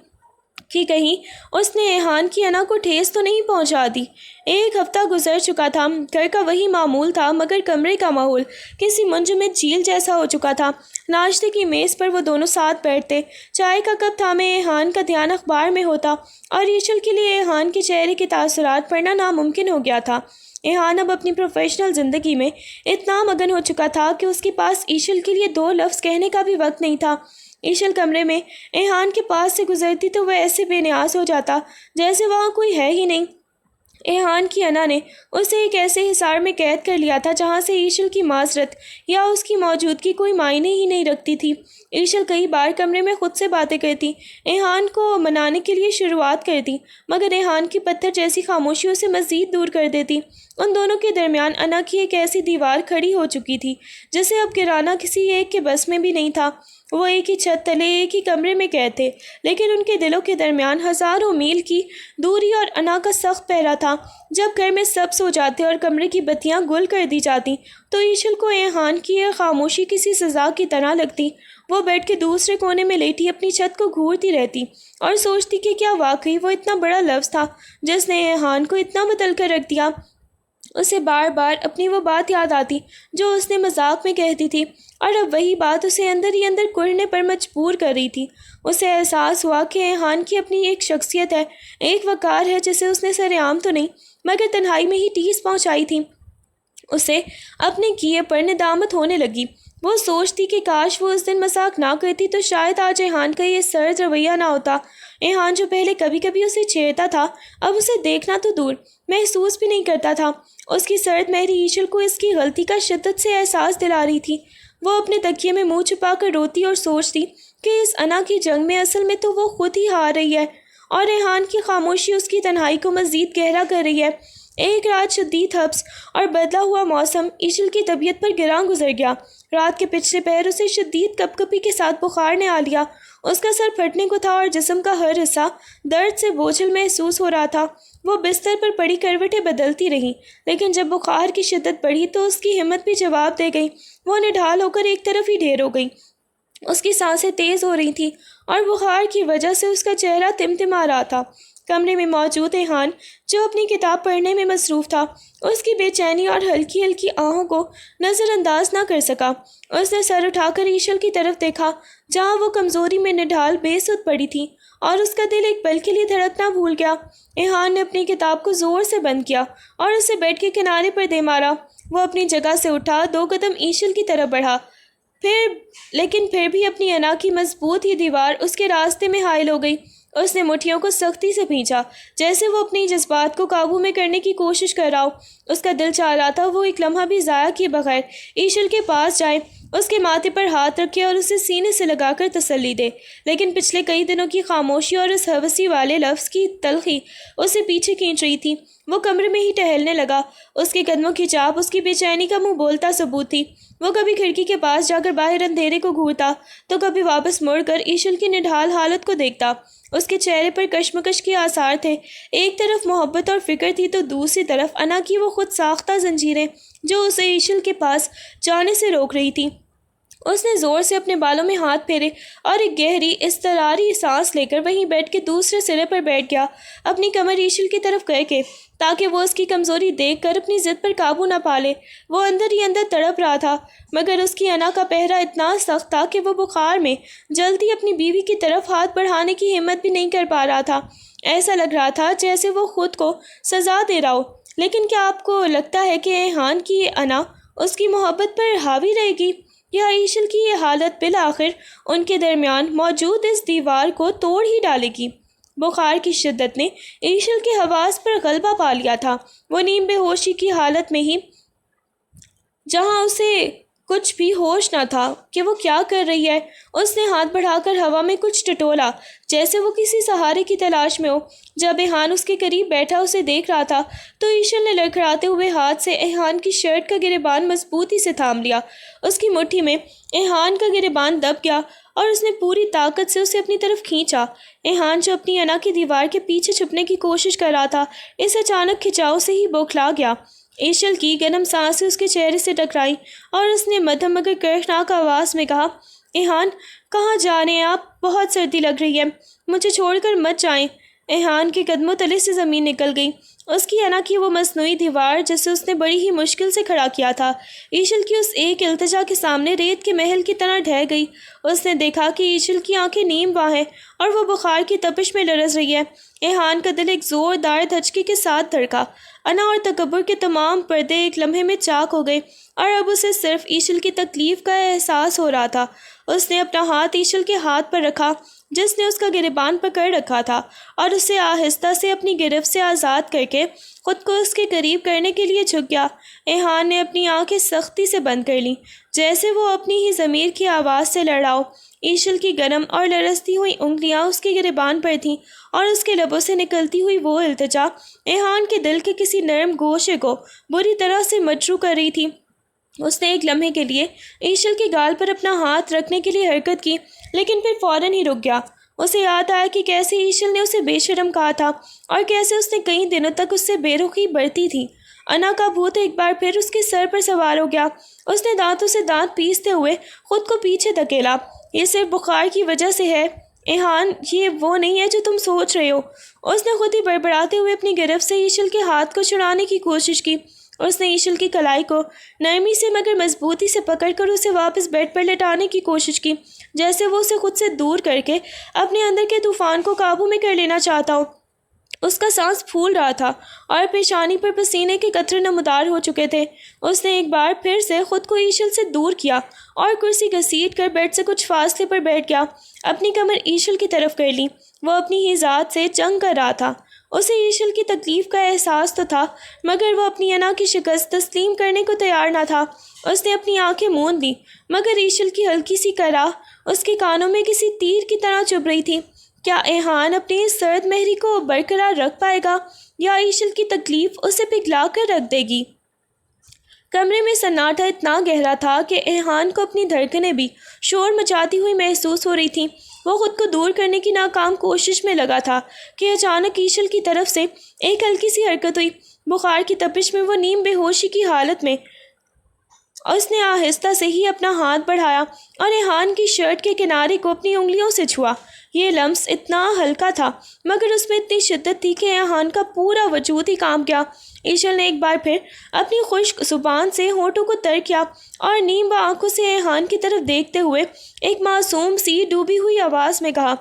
کہ کہیں اس نے ایحان کی انا کو ٹھیس تو نہیں پہنچا دی۔ ایک ہفتہ گزر چکا تھا، گھر کا وہی معمول تھا مگر کمرے کا ماحول کسی منجمد جھیل جیسا ہو چکا تھا۔ ناشتے کی میز پر وہ دونوں ساتھ بیٹھتے، چائے کا کپ تھامے ایحان کا دھیان اخبار میں ہوتا اور ایشل کے لیے ایحان کے چہرے کے تاثرات پڑھنا ناممکن ہو گیا تھا۔ ایحان اب اپنی پروفیشنل زندگی میں اتنا مگن ہو چکا تھا کہ اس کے پاس ایشل کے لیے دو لفظ کہنے کا بھی وقت نہیں تھا۔ ایشل کمرے میں ایحان کے پاس سے گزرتی تو وہ ایسے بے نیاز ہو جاتا جیسے وہاں کوئی ہے ہی نہیں۔ ایحان کی انا نے اسے ایک ایسے حصار میں قید کر لیا تھا جہاں سے ایشل کی معذرت یا اس کی موجودگی کوئی معنی ہی نہیں رکھتی تھی۔ ایشل کئی بار کمرے میں خود سے باتیں کرتی، ایحان کو منانے کے لیے شروعات کرتی، مگر ایحان کی پتھر جیسی خاموشی اسے مزید دور کر دیتی۔ ان دونوں کے درمیان انا کی ایک ایسی دیوار کھڑی ہو چکی تھی جسے اب گرانا کسی ایک کے بس میں بھی نہیں تھا۔ وہ ایک ہی چھت تلے ایک ہی کمرے میں قید تھے، لیکن ان کے دلوں کے درمیان ہزاروں میل کی دوری اور انا کا سخت پہرا تھا۔ جب گھر میں سب سو جاتے اور کمرے کی بتیاں گل کر دی جاتی تو ایشل کو ایحان کی یہ خاموشی کسی سزا کی طرح لگتی۔ وہ بیڈ کے دوسرے کونے میں لیٹی اپنی چھت کو گھورتی رہتی اور سوچتی کہ کیا واقعی وہ اتنا بڑا لفظ تھا جس نے ایحان کو اتنا بدل کر رکھ دیا۔ اسے بار بار اپنی وہ بات یاد آتی جو اس نے مذاق میں کہتی تھی، اور اب وہی بات اسے اندر ہی اندر کڑھنے پر مجبور کر رہی تھی۔ اسے احساس ہوا کہ ایحان کی اپنی ایک شخصیت ہے، ایک وقار ہے جسے اس نے سر عام تو نہیں مگر تنہائی میں ہی ٹھیس پہنچائی تھی۔ اسے اپنے کیے پر ندامت ہونے لگی۔ وہ سوچتی کہ کاش وہ اس دن مذاق نہ کرتی تو شاید آج ایحان کا یہ سرد رویہ نہ ہوتا۔ ایحان جو پہلے کبھی کبھی اسے چھیڑتا تھا اب اسے دیکھنا تو دور محسوس بھی نہیں کرتا تھا۔ اس کی سرد مہری ایشل کو اس کی غلطی کا شدت سے احساس دلا رہی تھی۔ وہ اپنے تکیے میں منہ چھپا کر روتی اور سوچتی کہ اس انا کی جنگ میں اصل میں تو وہ خود ہی ہار رہی ہے، اور ایحان کی خاموشی اس کی تنہائی کو مزید گہرا کر رہی ہے۔ ایک رات شدید حبس اور بدلا ہوا موسم ایشل کی طبیعت پر گراں گزر گیا۔ رات کے پچھلے پہر اسے شدید کپ کپی کے ساتھ بخار نے آ لیا۔ اس کا سر پھٹنے کو تھا اور جسم کا ہر حصہ درد سے بوجھل محسوس ہو رہا تھا۔ وہ بستر پر پڑی کروٹیں بدلتی رہی، لیکن جب بخار کی شدت بڑھی تو اس کی ہمت بھی جواب دے گئی۔ وہ نڈھال ہو کر ایک طرف ہی ڈھیر ہو گئی۔ اس کی سانسیں تیز ہو رہی تھیں اور بخار کی وجہ سے اس کا چہرہ تمتما رہا تھا۔ کمرے میں موجود ایحان جو اپنی کتاب پڑھنے میں مصروف تھا اس کی بے چینی اور ہلکی ہلکی آہوں کو نظر انداز نہ کر سکا۔ اس نے سر اٹھا کر ایشل کی طرف دیکھا جہاں وہ کمزوری میں نڈھال بے سود پڑی تھی، اور اس کا دل ایک پل کے لیے دھڑکنا بھول گیا۔ ایحان نے اپنی کتاب کو زور سے بند کیا اور اسے بیڈ کے کنارے پر دے مارا۔ وہ اپنی جگہ سے اٹھا 2 قدم ایشل کی طرف بڑھا، لیکن پھر بھی اپنی انا کی مضبوط ہی دیوار اس کے راستے میں حائل ہو گئی۔ اس نے مٹھیوں کو سختی سے کھینچا جیسے وہ اپنی جذبات کو قابو میں کرنے کی کوشش کر رہا ہو۔ اس کا دل چاہ رہا تھا وہ ایک لمحہ بھی ضائع کیے بغیر ایشل کے پاس جائے، اس کے ماتھے پر ہاتھ رکھے اور اسے سینے سے لگا کر تسلی دے، لیکن پچھلے کئی دنوں کی خاموشی اور اس حوثی والے لفظ کی تلخی اسے پیچھے کھینچ رہی تھی۔ وہ کمرے میں ہی ٹہلنے لگا۔ اس کے قدموں کی چاپ اس کی بے چینی کا منہ بولتا ثبوت تھی۔ وہ کبھی کھڑکی کے پاس جا کر باہر اندھیرے کو گھورتا تو کبھی واپس مڑ کر ایشل کی نڈھال حالت کو دیکھتا۔ اس کے چہرے پر کشمکش کے آثار تھے، ایک طرف محبت اور فکر تھی تو دوسری طرف انا کی وہ خود ساختہ زنجیریں جو اسے ایشل کے پاس جانے سے روک رہی تھی۔ اس نے زور سے اپنے بالوں میں ہاتھ پھیرے اور ایک گہری اضطراری سانس لے کر وہیں بیڈ کے دوسرے سرے پر بیٹھ گیا، اپنی کمر ایشل کی طرف کر کے، تاکہ وہ اس کی کمزوری دیکھ کر اپنی ضد پر قابو نہ پا لے۔ وہ اندر ہی اندر تڑپ رہا تھا، مگر اس کی انا کا پہرا اتنا سخت تھا کہ وہ بخار میں جلدی اپنی بیوی کی طرف ہاتھ بڑھانے کی ہمت بھی نہیں کر پا رہا تھا۔ ایسا لگ رہا تھا جیسے وہ خود کو سزا دے رہا ہو۔ لیکن کیا آپ کو لگتا ہے کہ ایحان کی یہ انا اس کی محبت پر حاوی رہے گی، یا ایشل کی یہ حالت بالآخر ان کے درمیان موجود اس دیوار کو توڑ ہی ڈالے گی؟ بخار کی شدت نے ایشل کے حواس پر غلبہ پا لیا تھا۔ وہ نیم بے ہوشی کی حالت میں ہی، جہاں اسے کچھ بھی ہوش نہ تھا کہ وہ کیا کر رہی ہے، اس نے ہاتھ بڑھا کر ہوا میں کچھ ٹٹولا جیسے وہ کسی سہارے کی تلاش میں ہو۔ جب ایحان اس کے قریب بیٹھا اسے دیکھ رہا تھا تو ایشل نے لڑکھڑاتے ہوئے ہاتھ سے ایحان کی شرٹ کا گریبان مضبوطی سے تھام لیا۔ اس کی مٹھی میں ایحان کا گریبان دب گیا اور اس نے پوری طاقت سے اسے اپنی طرف کھینچا۔ ایحان جو اپنی انا کی دیوار کے پیچھے چھپنے کی کوشش کر رہا تھا اس اچانک کھچاؤ سے ہی بوکھلا گیا۔ ایشل کی گرم سانسیں اس کے چہرے سے ٹکرائیں اور اس نے مدھم مگر کرشناک آواز میں کہا، ایحان کہاں جا رہے ہیں آپ؟ بہت سردی لگ رہی ہے، مجھے چھوڑ کر مت جائیں۔ ایحان کے قدموں تلے سے زمین نکل گئی۔ اس کی انا کی وہ مصنوعی دیوار جسے اس نے بڑی ہی مشکل سے کھڑا کیا تھا ایشل کی اس ایک التجا کے سامنے ریت کے محل کی طرح ڈھہ گئی۔ اس نے دیکھا کہ ایشل کی آنکھیں نیم باں ہیں اور وہ بخار کی تپش میں لرز رہی ہے۔ ایحان کا دل ایک زوردار دھچکے کے ساتھ دھڑکا۔ انا اور تکبر کے تمام پردے ایک لمحے میں چاک ہو گئے اور اب اسے صرف ایشل کی تکلیف کا احساس ہو رہا تھا۔ اس نے اپنا ہاتھ ایشل کے ہاتھ پر رکھا جس نے اس کا گریبان پکڑ رکھا تھا اور اسے آہستہ سے اپنی گرفت سے آزاد کر کے خود کو اس کے قریب کرنے کے لیے جھک گیا۔ ایہان نے اپنی آنکھیں سختی سے بند کر لیں جیسے وہ اپنی ہی ضمیر کی آواز سے لڑا ہو۔ ایشل کی گرم اور لرزتی ہوئی انگلیاں اس کے گریبان پر تھیں اور اس کے لبوں سے نکلتی ہوئی وہ التجا ایہان کے دل کے کسی نرم گوشے کو بری طرح سے مجروح کر رہی تھی۔ اس نے ایک لمحے کے لیے ایشل کے گال پر اپنا ہاتھ رکھنے کے لیے حرکت کی لیکن پھر فوراً ہی رک گیا۔ اسے یاد آیا کہ کیسے ایشل نے اسے بے شرم کہا تھا اور کیسے اس نے کئی دنوں تک اس سے بے رخی برتی تھی۔ انا کا بھوت ایک بار پھر اس کے سر پر سوار ہو گیا۔ اس نے دانتوں سے دانت پیستے ہوئے خود کو پیچھے دھکیلا۔ یہ صرف بخار کی وجہ سے ہے ایہان، یہ وہ نہیں ہے جو تم سوچ رہے ہو۔ اس نے خود ہی بڑبڑاتے ہوئے اپنی گرفت سے ایشل کے ہاتھ کو چھڑانے کی کوشش کی۔ اس نے ایشل کی کلائی کو نرمی سے مگر مضبوطی سے پکڑ کر اسے واپس بیڈ پر لٹانے کی کوشش کی جیسے وہ اسے خود سے دور کر کے اپنے اندر کے طوفان کو قابو میں کر لینا چاہتا ہو۔ اس کا سانس پھول رہا تھا اور پیشانی پر پسینے کے قطرے نمودار ہو چکے تھے۔ اس نے ایک بار پھر سے خود کو ایشل سے دور کیا اور کرسی گھسیٹ کر بیڈ سے کچھ فاصلے پر بیٹھ گیا۔ اپنی کمر ایشل کی طرف کر لی۔ وہ اپنی ہی ذات سے جنگ کر رہا تھا۔ اسے ایشل کی تکلیف کا احساس تو تھا مگر وہ اپنی انا کی شکست تسلیم کرنے کو تیار نہ تھا۔ اس نے اپنی آنکھیں موند لیں مگر ایشل کی ہلکی سی کرا اس کے کانوں میں کسی تیر کی طرح چبھ رہی تھی۔ کیا ایہان اپنی اس سرد مہری کو برقرار رکھ پائے گا یا ایشل کی تکلیف اسے پگھلا کر رکھ دے گی؟ کمرے میں سناٹا اتنا گہرا تھا کہ ایہان کو اپنی دھڑکنیں بھی شور مچاتی ہوئی محسوس ہو رہی تھیں۔ وہ خود کو دور کرنے کی ناکام کوشش میں لگا تھا کہ اچانک ایشل کی طرف سے ایک ہلکی سی حرکت ہوئی۔ بخار کی تپش میں وہ نیم بے ہوشی کی حالت میں اس نے آہستہ سے ہی اپنا ہاتھ بڑھایا اور ایہان کی شرٹ کے کنارے کو اپنی انگلیوں سے چھوا۔ یہ لمس اتنا ہلکا تھا مگر اس میں اتنی شدت تھی کہ ایہان کا پورا وجود ہی کانپ گیا۔ ایشل نے ایک بار پھر اپنی خشک زبان سے ہونٹوں کو تر کیا اور نیم با آنکھوں سے ایہان کی طرف دیکھتے ہوئے ایک معصوم سی ڈوبی ہوئی آواز میں کہا،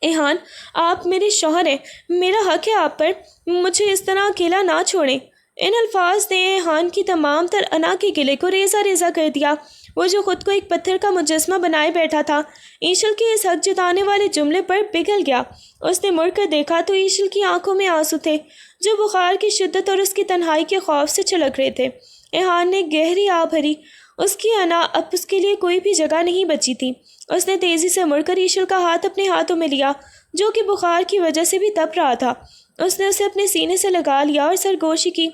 ایہان، آپ میرے شوہر ہیں، میرا حق ہے آپ پر، مجھے اس طرح اکیلا نہ چھوڑیں۔ ان الفاظ نے ایہان کی تمام تر انا کے گلے کو ریزہ ریزہ کر دیا۔ وہ جو خود کو ایک پتھر کا مجسمہ بنائے بیٹھا تھا ایشل کے اس حق جتانے والے جملے پر پگھل گیا۔ اس نے مڑ کر دیکھا تو ایشل کی آنکھوں میں آنسو تھے جو بخار کی شدت اور اس کی تنہائی کے خوف سے چھلک رہے تھے۔ ایہان نے گہری آہ بھری۔ اس کی انا اب اس کے لیے کوئی بھی جگہ نہیں بچی تھی۔ اس نے تیزی سے مڑ کر ایشل کا ہاتھ اپنے ہاتھوں میں لیا جو کہ بخار کی وجہ سے بھی تپ رہا تھا۔ اس نے اسے اپنے سینے سے لگا لیا اور سرگوشی کی،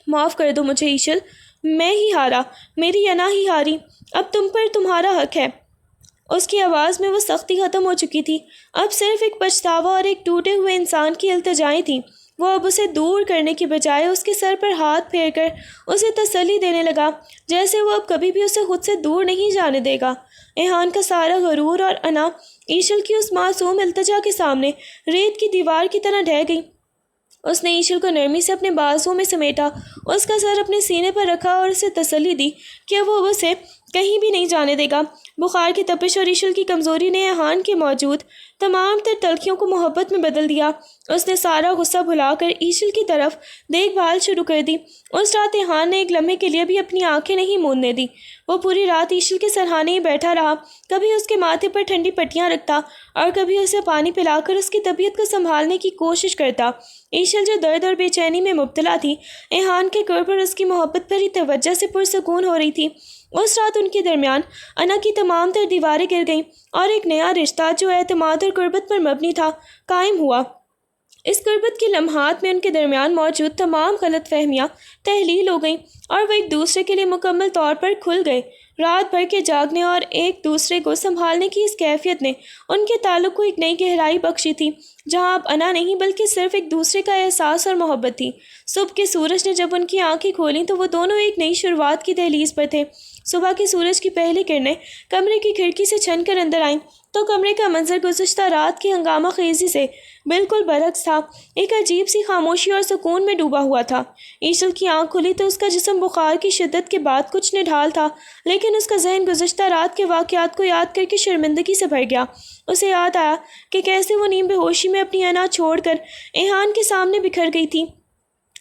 معاف کر دو مجھے ایشل، میں ہی ہارا، میری انا ہی ہاری، اب تم پر تمہارا حق ہے۔ اس کی آواز میں وہ سختی ختم ہو چکی تھی۔ اب صرف ایک پچھتاوا اور ایک ٹوٹے ہوئے انسان کی التجائیں تھیں۔ وہ اب اسے دور کرنے کی بجائے اس کے سر پر ہاتھ پھیر کر اسے تسلی دینے لگا جیسے وہ اب کبھی بھی اسے خود سے دور نہیں جانے دے گا۔ ایہان کا سارا غرور اور انا ایشل کی اس معصوم التجا کے سامنے ریت کی دیوار کی طرح ڈھہ گئی۔ اس نے ایشل کو نرمی سے اپنے بازوؤں میں سمیٹا، اس کا سر اپنے سینے پر رکھا اور اسے تسلی دی کہ وہ اسے کہیں بھی نہیں جانے دے گا۔ بخار کی تپش اور ایشل کی کمزوری نے ایہان کے موجود تمام تر تلخیوں کو محبت میں بدل دیا۔ اس نے سارا غصہ بھلا کر ایشل کی طرف دیکھ بھال شروع کر دی۔ اس رات ایہان نے ایک لمحے کے لیے بھی اپنی آنکھیں نہیں موندنے دی۔ وہ پوری رات ایشل کے سرہانے ہی بیٹھا رہا، کبھی اس کے ماتھے پر ٹھنڈی پٹیاں رکھتا اور کبھی اسے پانی پلا کر اس کی طبیعت کو سنبھالنے کی کوشش کرتا۔ ایشل جو درد اور بے چینی میں مبتلا تھی، ایہان کے قرب اور اس کی محبت پر ہی توجہ سے پرسکون ہو رہی تھی۔ اس رات ان کے درمیان انا کی تمام تر دیواریں گر گئیں اور ایک نیا رشتہ جو اعتماد اور قربت پر مبنی تھا قائم ہوا۔ اس قربت کے لمحات میں ان کے درمیان موجود تمام غلط فہمیاں تحلیل ہو گئیں اور وہ ایک دوسرے کے لیے مکمل طور پر کھل گئے۔ رات بھر کے جاگنے اور ایک دوسرے کو سنبھالنے کی اس کیفیت نے ان کے تعلق کو ایک نئی گہرائی بخشی تھی جہاں اب انا نہیں بلکہ صرف ایک دوسرے کا احساس اور محبت تھی۔ صبح کے سورج نے جب ان کی آنکھیں کھولیں تو وہ دونوں ایک نئی شروعات کی دہلیز پر تھے۔ صبح کے سورج کی پہلی کرنیں کمرے کی کھڑکی سے چھن کر اندر آئیں تو کمرے کا منظر گزشتہ رات کی ہنگامہ خیزی سے بالکل برعکس تھا، ایک عجیب سی خاموشی اور سکون میں ڈوبا ہوا تھا۔ ایشل کی آنکھ کھلی تو اس کا جسم بخار کی شدت کے بعد کچھ نڈھال تھا، لیکن اس کا ذہن گزشتہ رات کے واقعات کو یاد کر کے شرمندگی سے بھر گیا۔ اسے یاد آیا کہ کیسے وہ نیم بے ہوشی میں اپنی انا چھوڑ کر ایہان کے سامنے بکھر گئی تھی۔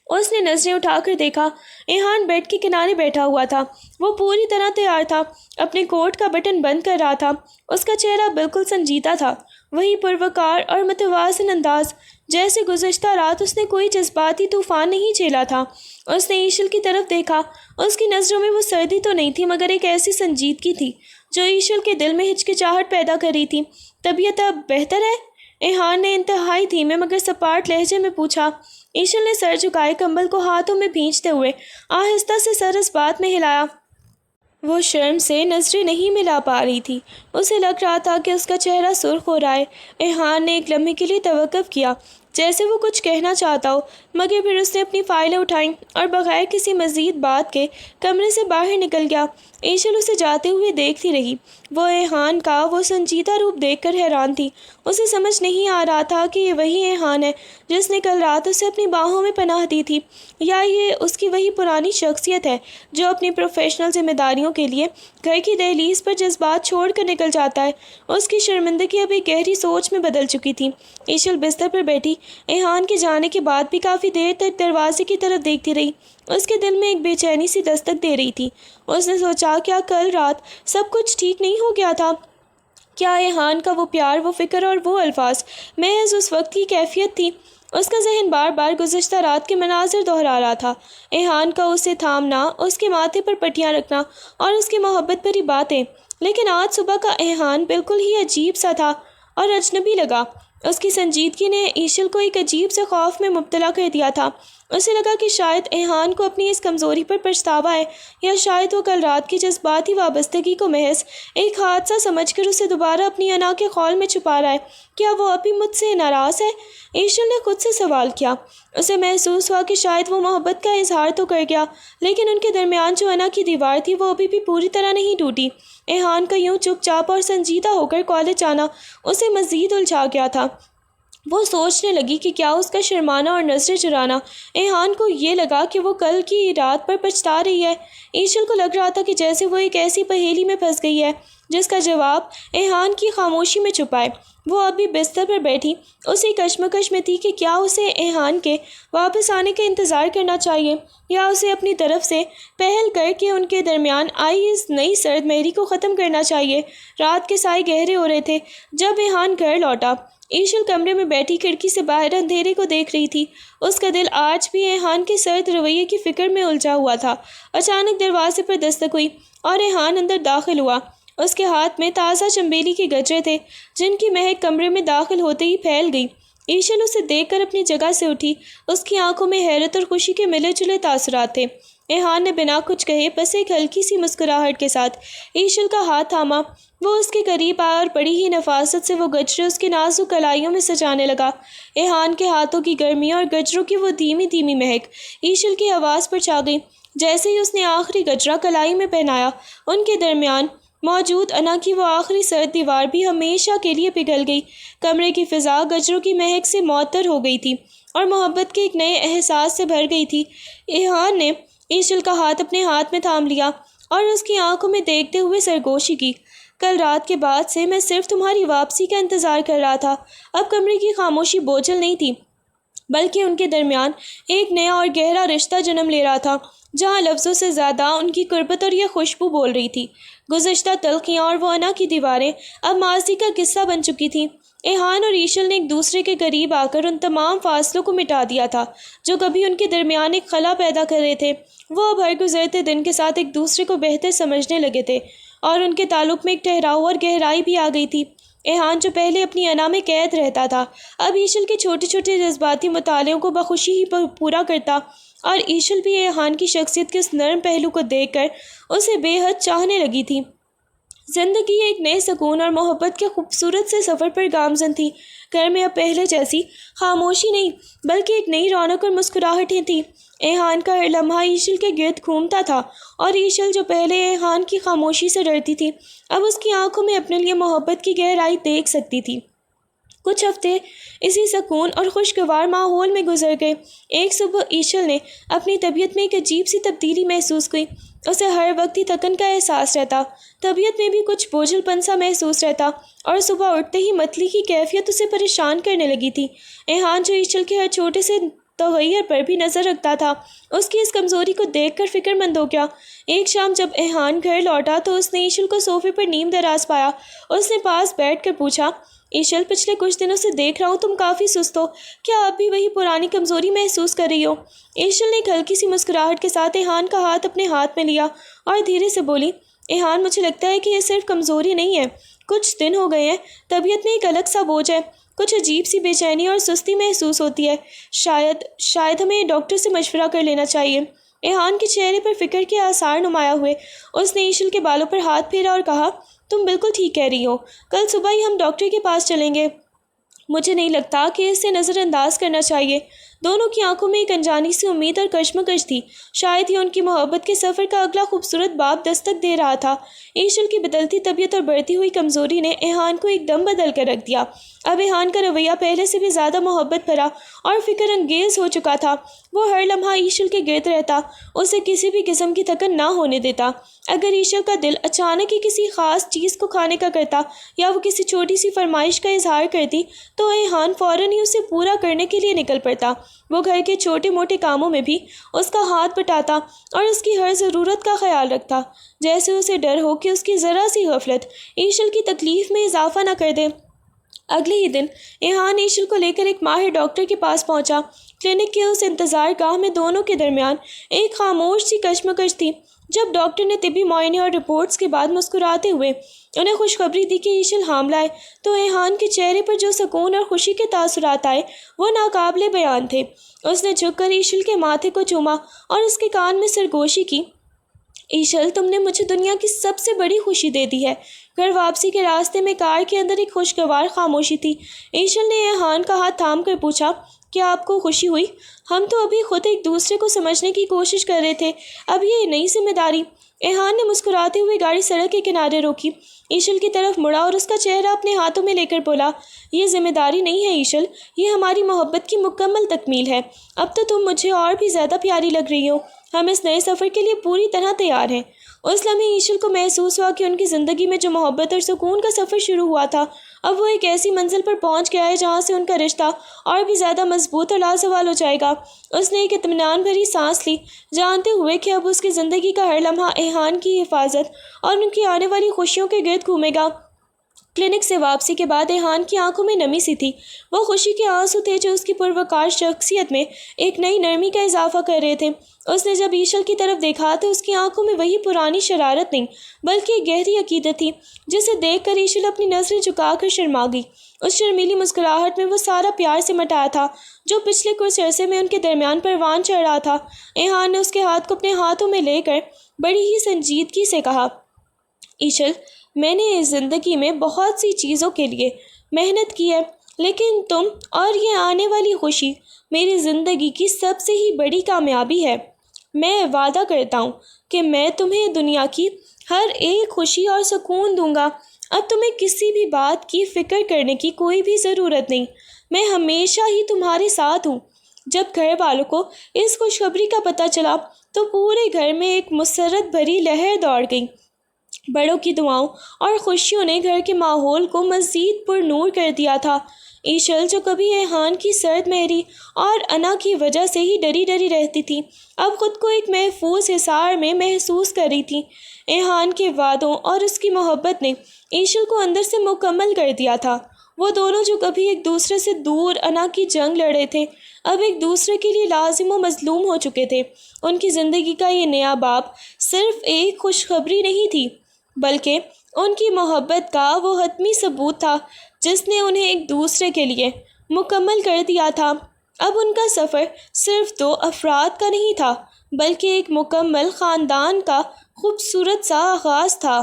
اس نے نظریں اٹھا کر دیکھا۔ ایہان بیڈ کے کنارے بیٹھا ہوا تھا۔ وہ پوری طرح تیار تھا، اپنے کوٹ کا بٹن بند کر رہا تھا۔ اس کا چہرہ بالکل سنجیدہ تھا، وہی پروقار اور متوازن انداز جیسے گزشتہ رات اس نے کوئی جذباتی طوفان نہیں جھیلا تھا۔ اس نے ایشل کی طرف دیکھا۔ اس کی نظروں میں وہ سردی تو نہیں تھی، مگر ایک ایسی سنجیدگی تھی جو ایشل کے دل میں ہچکچاہٹ پیدا کر رہی تھی۔ طبیعت اب بہتر ہے؟ ایہان نے انتہائی دھیمے مگر سپاٹ لہجے میں پوچھا۔ ایشل نے سر جھکائے، کمبل کو ہاتھوں میں بھینچتے ہوئے آہستہ سے سر اس بات میں ہلایا۔ وہ شرم سے نظریں نہیں ملا پا رہی تھی۔ اسے لگ رہا تھا کہ اس کا چہرہ سرخ ہو رہا ہے۔ ایہان نے ایک لمحے کے لیے توقف کیا، جیسے وہ کچھ کہنا چاہتا ہو، مگر پھر اس نے اپنی فائلیں اٹھائیں اور بغیر کسی مزید بات کے کمرے سے باہر نکل گیا۔ ایشل اسے جاتے ہوئے دیکھتی رہی۔ وہ ایہان کا وہ سنجیدہ روپ دیکھ کر حیران تھی۔ اسے سمجھ نہیں آ رہا تھا کہ یہ وہی ایہان ہے جس نے کل رات اسے اپنی باہوں میں پناہ دی تھی، یا یہ اس کی وہی پرانی شخصیت ہے جو اپنی پروفیشنل ذمہ داریوں کے لیے گھر کی دہلیز پر جذبات چھوڑ کر نکل جاتا ہے۔ اس کی شرمندگی اب ایک گہری سوچ میں بدل چکی تھی۔ ایشل بستر پر بیٹھی ایہان کے جانے کے بعد بھی کافی دیر تک دروازے کی طرف دیکھتی رہی۔ اس کے دل میں ایک بے چینی سی دستک دے رہی تھی۔ اس نے سوچا، کیا کل رات سب کچھ ٹھیک نہیں ہو گیا تھا؟ کیا ایہان کا وہ پیار، وہ فکر اور وہ الفاظ محض اس وقت کی کیفیت تھی؟ اس کا ذہن بار بار گزشتہ رات کے مناظر دہرا رہا تھا۔ ایہان کا اسے تھامنا، اس کے ماتھے پر پٹیاں رکھنا اور اس کی محبت بھری باتیں، لیکن آج صبح کا ایہان بالکل ہی عجیب سا تھا اور اجنبی لگا۔ اس کی سنجیدگی نے ایشل کو ایک عجیب سے خوف میں مبتلا کر دیا تھا۔ اسے لگا کہ شاید ایہان کو اپنی اس کمزوری پر پچھتاوا ہے، یا شاید وہ کل رات کی جذباتی وابستگی کو محض ایک حادثہ سمجھ کر اسے دوبارہ اپنی انا کے خول میں چھپا رہا ہے۔ کیا وہ ابھی مجھ سے ناراض ہے؟ ایشل نے خود سے سوال کیا۔ اسے محسوس ہوا کہ شاید وہ محبت کا اظہار تو کر گیا، لیکن ان کے درمیان جو انا کی دیوار تھی وہ ابھی بھی پوری طرح نہیں ٹوٹی۔ ایہان کا یوں چپ چاپ اور سنجیدہ ہو کر کالج آنا اسے مزید الجھا گیا تھا۔ وہ سوچنے لگی کہ کیا اس کا شرمانا اور نظریں چرانا ایہان کو یہ لگا کہ وہ کل کی رات پر پچھتا رہی ہے۔ ایشل کو لگ رہا تھا کہ جیسے وہ ایک ایسی پہیلی میں پھنس گئی ہے جس کا جواب ایہان کی خاموشی میں چھپا ہے۔ وہ ابھی بستر پر بیٹھی اسی کشمکش میں تھی کہ کیا اسے ایہان کے واپس آنے کا انتظار کرنا چاہیے، یا اسے اپنی طرف سے پہل کر کے ان کے درمیان آئی اس نئی سرد مہری کو ختم کرنا چاہیے۔ رات کے سائے گہرے ہو رہے تھے جب ایہان گھر لوٹا۔ ایشل کمرے میں بیٹھی کھڑکی سے باہر اندھیرے کو دیکھ رہی تھی۔ اس کا دل آج بھی ایہان کے سرد رویے کی فکر میں الجھا ہوا تھا۔ اچانک دروازے پر دستک ہوئی اور ایہان اندر داخل ہوا۔ اس کے ہاتھ میں تازہ چنبیلی کے گجرے تھے جن کی مہک کمرے میں داخل ہوتے ہی پھیل گئی۔ ایشل اسے دیکھ کر اپنی جگہ سے اٹھی۔ اس کی آنکھوں میں حیرت اور خوشی کے ملے جلے تاثرات تھے۔ ایہان نے بنا کچھ کہے بس ایک ہلکی سی مسکراہٹ کے ساتھ ایشل کا ہاتھ تھاما۔ وہ اس کے قریب آیا اور بڑی ہی نفاست سے وہ گجرے اس کی نازک کلائیوں میں سجانے لگا۔ ایہان کے ہاتھوں کی گرمی اور گجروں کی وہ دھیمی دھیمی مہک ایشل کی حواس پر چھا گئی۔ جیسے ہی اس نے آخری گجرا کلائی میں پہنایا، ان کے درمیان موجود انا کی وہ آخری سرد دیوار بھی ہمیشہ کے لیے پگھل گئی۔ کمرے کی فضا گجروں کی مہک سے معطر ہو گئی تھی اور محبت کے ایک نئے احساس سے بھر گئی تھی۔ ایہان نے ایشل کا ہاتھ اپنے ہاتھ میں تھام لیا اور اس کی آنکھوں میں دیکھتے ہوئے سرگوشی کی۔ کل رات کے بعد سے میں صرف تمہاری واپسی کا انتظار کر رہا تھا۔ اب کمرے کی خاموشی بوجھل نہیں تھی، بلکہ ان کے درمیان ایک نیا اور گہرا رشتہ جنم لے رہا تھا، جہاں لفظوں سے زیادہ ان کی قربت اور یہ خوشبو بول رہی تھی۔ گزشتہ تلخیاں اور وہ انا کی دیواریں اب ماضی کا قصہ بن چکی تھیں۔ ایہان اور ایشل نے ایک دوسرے کے قریب آ کر ان تمام فاصلوں کو مٹا دیا تھا جو کبھی ان کے درمیان ایک خلا پیدا کر رہے تھے۔ وہ اب ہر گزرتے دن کے ساتھ ایک دوسرے کو بہتر سمجھنے لگے تھے اور ان کے تعلق میں ایک ٹھہراؤ اور گہرائی بھی آ گئی تھی۔ ایہان جو پہلے اپنی انا میں قید رہتا تھا، اب ایشل کے چھوٹے چھوٹے جذباتی مطالعوں کو بخوشی ہی پورا کرتا، اور ایشل بھی ایہان کی شخصیت کے اس نرم پہلو کو دیکھ کر اسے بے حد چاہنے لگی تھی۔ زندگی ایک نئے سکون اور محبت کے خوبصورت سے سفر پر گامزن تھی۔ گھر میں اب پہلے جیسی خاموشی نہیں، بلکہ ایک نئی رونق اور مسکراہٹیں تھیں۔ ایہان کا ہر لمحہ ایشل کے گرد گھومتا تھا، اور ایشل جو پہلے ایہان کی خاموشی سے ڈرتی تھی، اب اس کی آنکھوں میں اپنے لیے محبت کی گہرائی دیکھ سکتی تھی۔ کچھ ہفتے اسی سکون اور خوشگوار ماحول میں گزر گئے۔ ایک صبح ایشل نے اپنی طبیعت میں ایک عجیب سی تبدیلی محسوس کی۔ اسے ہر وقت ہی تھکن کا احساس رہتا، طبیعت میں بھی کچھ بوجھل پن سا محسوس رہتا، اور صبح اٹھتے ہی متلی کی کیفیت اسے پریشان کرنے لگی تھی۔ ایہان جو ایشل کے ہر چھوٹے سے تغیر پر بھی نظر رکھتا تھا۔ اس کی اس کمزوری کو دیکھ کر فکر مند ہو گیا۔ ایک شام جب ایحان گھر لوٹا تو اس نے ایشل کو صوفے پر نیم دراز پایا۔ اس نے پاس بیٹھ کر پوچھا، ایشل، پچھلے کچھ دنوں سے دیکھ رہا ہوں تم کافی سست ہو، کیا اب بھی وہی پرانی کمزوری محسوس کر رہی ہو؟ ایشل نے ایک ہلکی سی مسکراہٹ کے ساتھ ایحان کا ہاتھ اپنے ہاتھ میں لیا اور دھیرے سے بولی، ایحان، مجھے لگتا ہے کہ یہ صرف کمزوری نہیں ہے، کچھ دن ہو گئے ہیں طبیعت میں ایک الگ سا بوجھ ہے، کچھ عجیب سی بے چینی اور سستی محسوس ہوتی ہے، شاید ہمیں ڈاکٹر سے مشورہ کر لینا چاہیے۔ ایحان کے چہرے پر فکر کے آثار نمایاں ہوئے۔ اس نے ایشل کے بالوں پر ہاتھ پھیرا اور کہا، تم بالکل ٹھیک کہہ رہی ہو، کل صبح ہی ہم ڈاکٹر کے پاس چلیں گے۔ مجھے نہیں لگتا کہ اسے نظر انداز کرنا چاہیے۔ دونوں کی آنکھوں میں ایک انجانی سی امید اور کشمکش تھی، شاید ہی ان کی محبت کے سفر کا اگلا خوبصورت باب دستک دے رہا تھا۔ ایشل کی بدلتی طبیعت اور بڑھتی ہوئی کمزوری نے ایحان کو ایک دم بدل کر رکھ دیا۔ اب ایحان کا رویہ پہلے سے بھی زیادہ محبت بھرا اور فکر انگیز ہو چکا تھا۔ وہ ہر لمحہ ایشل کے گرد رہتا، اسے کسی بھی قسم کی تھکن نہ ہونے دیتا۔ اگر ایشل کا دل اچانک ہی کسی خاص چیز کو کھانے کا کرتا یا وہ کسی چھوٹی سی فرمائش کا اظہار کرتی تو ایحان فوراً ہی اسے پورا کرنے کے لیے نکل پڑتا۔ وہ گھر کے چھوٹے موٹے کاموں میں بھی اس کا ہاتھ بٹاتا اور اس کی ہر ضرورت کا خیال رکھتا، جیسے اسے ڈر ہو کہ اس کی ذرا سی غفلت ایشل کی تکلیف میں اضافہ نہ کر دے۔ اگلے ہی دن ایحان ایشل کو لے کر ایک ماہر ڈاکٹر کے پاس پہنچا۔ کلینک کے اس انتظار گاہ میں دونوں کے درمیان ایک خاموش سی کشمکش تھی۔ جب ڈاکٹر نے طبی معائنے اور رپورٹس کے بعد مسکراتے ہوئے انہیں خوشخبری دی کہ ایشل حاملہ ہے تو ایحان کے چہرے پر جو سکون اور خوشی کے تاثرات آئے وہ ناقابل بیان تھے۔ اس نے جھک کر ایشل کے ماتھے کو چوما اور اس کے کان میں سرگوشی کی، ایشل، تم نے مجھے دنیا کی سب سے بڑی خوشی دے دی ہے۔ گھر واپسی کے راستے میں کار کے اندر ایک خوشگوار خاموشی تھی۔ ایشل نے ایحان کا ہاتھ تھام کر پوچھا، کیا آپ کو خوشی ہوئی؟ ہم تو ابھی خود ایک دوسرے کو سمجھنے کی کوشش کر رہے تھے، اب یہ نئی ذمہ داری۔ ایحان نے مسکراتے ہوئے گاڑی سڑک کے کنارے روکی، ایشل کی طرف مڑا اور اس کا چہرہ اپنے ہاتھوں میں لے کر بولا، یہ ذمہ داری نہیں ہے ایشل، یہ ہماری محبت کی مکمل تکمیل ہے۔ اب تو تم مجھے اور بھی زیادہ پیاری لگ رہی ہو، ہم اس نئے سفر کے لیے پوری طرح تیار ہیں۔ اس لمحے ایشل کو محسوس ہوا کہ ان کی زندگی میں جو محبت اور سکون کا سفر شروع ہوا تھا اب وہ ایک ایسی منزل پر پہنچ گیا ہے جہاں سے ان کا رشتہ اور بھی زیادہ مضبوط اور لازوال ہو جائے گا۔ اس نے ایک اطمینان بھری سانس لی، جانتے ہوئے کہ اب اس کی زندگی کا ہر لمحہ ایحان کی حفاظت اور ان کی آنے والی خوشیوں کے گرد گھومے گا۔ کلینک سے واپسی کے بعد ایحان کی آنکھوں میں نمی سی تھی، وہ خوشی کے آنسو تھے جو اس کی پروکار شخصیت میں ایک نئی نرمی کا اضافہ کر رہے تھے۔ اس نے جب ایشل کی طرف دیکھا تو اس کی آنکھوں میں وہی پرانی شرارت نہیں بلکہ ایک گہری عقیدت تھی، جسے دیکھ کر ایشل اپنی نظریں جھکا کر شرما گئی۔ اس شرمیلی مسکراہٹ میں وہ سارا پیار سمٹ آیا تھا جو پچھلے کچھ عرصے میں ان کے درمیان پروان چڑھ رہا تھا۔ ایحان نے اس کے ہاتھ کو اپنے ہاتھوں میں لے کر بڑی ہی سنجیدگی سے کہا، ایشل، میں نے اس زندگی میں بہت سی چیزوں کے لیے محنت کی ہے، لیکن تم اور یہ آنے والی خوشی میری زندگی کی سب سے ہی بڑی کامیابی ہے۔ میں وعدہ کرتا ہوں کہ میں تمہیں دنیا کی ہر ایک خوشی اور سکون دوں گا۔ اب تمہیں کسی بھی بات کی فکر کرنے کی کوئی بھی ضرورت نہیں، میں ہمیشہ ہی تمہارے ساتھ ہوں۔ جب گھر والوں کو اس خوشخبری کا پتہ چلا تو پورے گھر میں ایک مسرت بھری لہر دوڑ گئی۔ بڑوں کی دعاؤں اور خوشیوں نے گھر کے ماحول کو مزید پر نور کر دیا تھا۔ ایشل، جو کبھی ایحان کی سرد مہری اور انا کی وجہ سے ہی ڈری ڈری رہتی تھی، اب خود کو ایک محفوظ حصار میں محسوس کر رہی تھی۔ ایحان کے وعدوں اور اس کی محبت نے ایشل کو اندر سے مکمل کر دیا تھا۔ وہ دونوں جو کبھی ایک دوسرے سے دور انا کی جنگ لڑ رہے تھے اب ایک دوسرے کے لیے لازم و مظلوم ہو چکے تھے۔ ان کی زندگی کا یہ نیا باب صرف ایک خوشخبری نہیں تھی بلکہ ان کی محبت کا وہ حتمی ثبوت تھا جس نے انہیں ایک دوسرے کے لیے مکمل کر دیا تھا۔ اب ان کا سفر صرف دو افراد کا نہیں تھا بلکہ ایک مکمل خاندان کا خوبصورت سا آغاز تھا۔